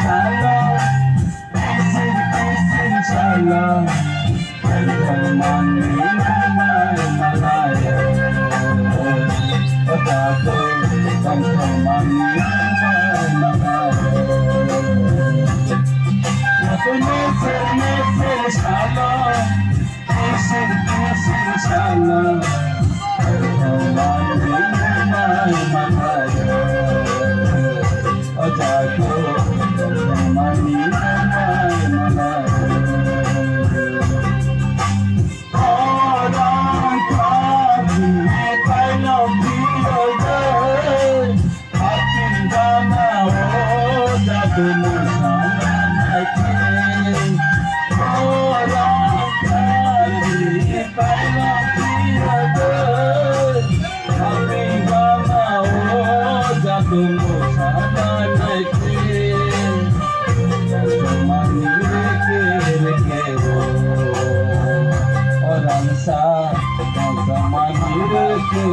shallow. Kissin, shallow. Welcome on me, my Malaya. Potato, come on me, my Malaya. Kissin, shallow. Kissin, shallow. Welcome on me, my Malaya. Potato, come on me, my Malaya. Orang sa zaman reke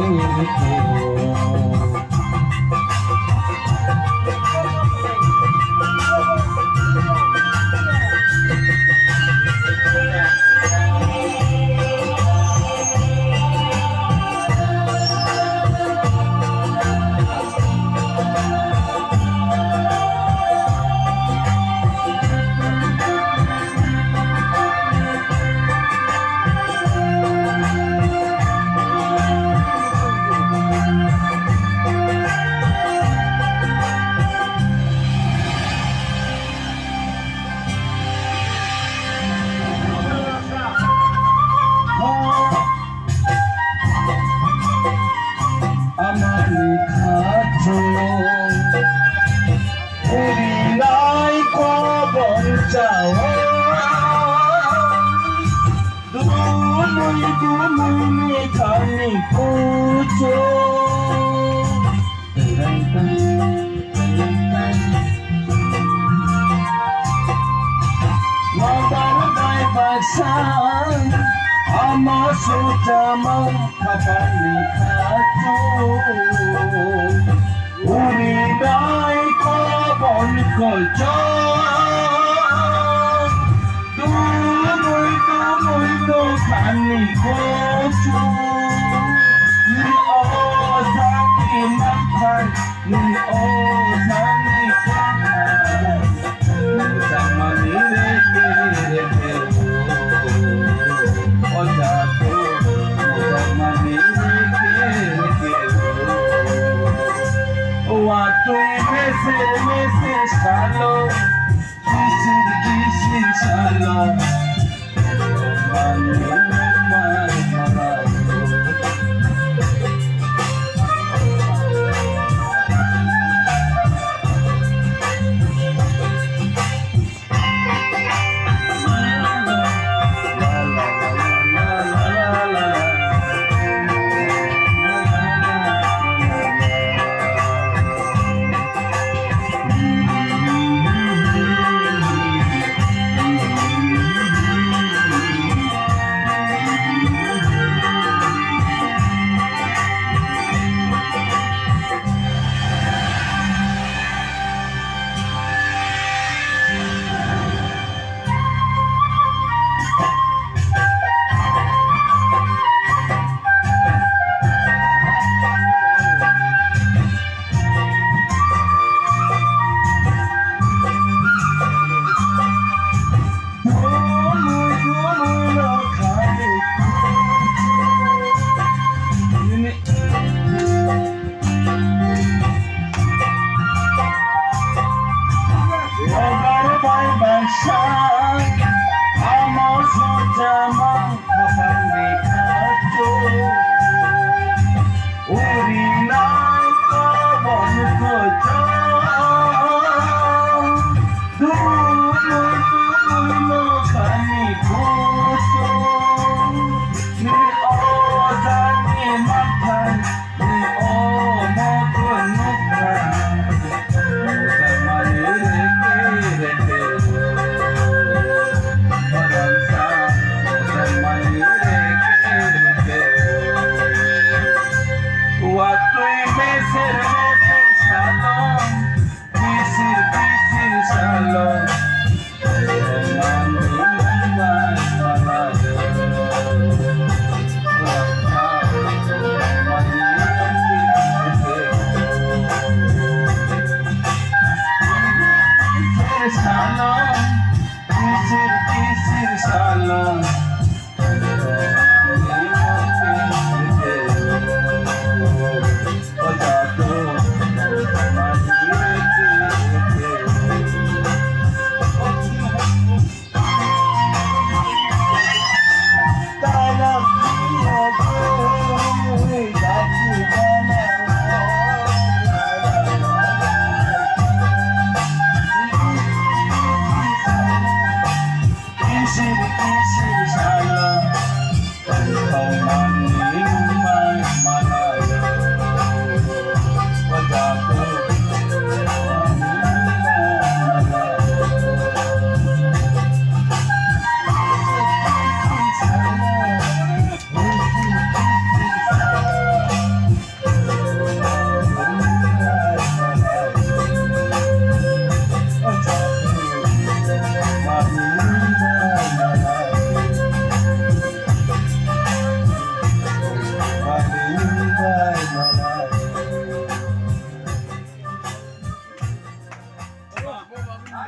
urinay ko boncawa dumuy ni kami puso mabarabay bagsan ama sutama kapani kato urinay ko boncawa Dumuy to kani kocho Ni o sangi makan Ni o sangi kakan Sama ni reke O jato Sama ni reke Waktu mese shallow Kissin shallow Mani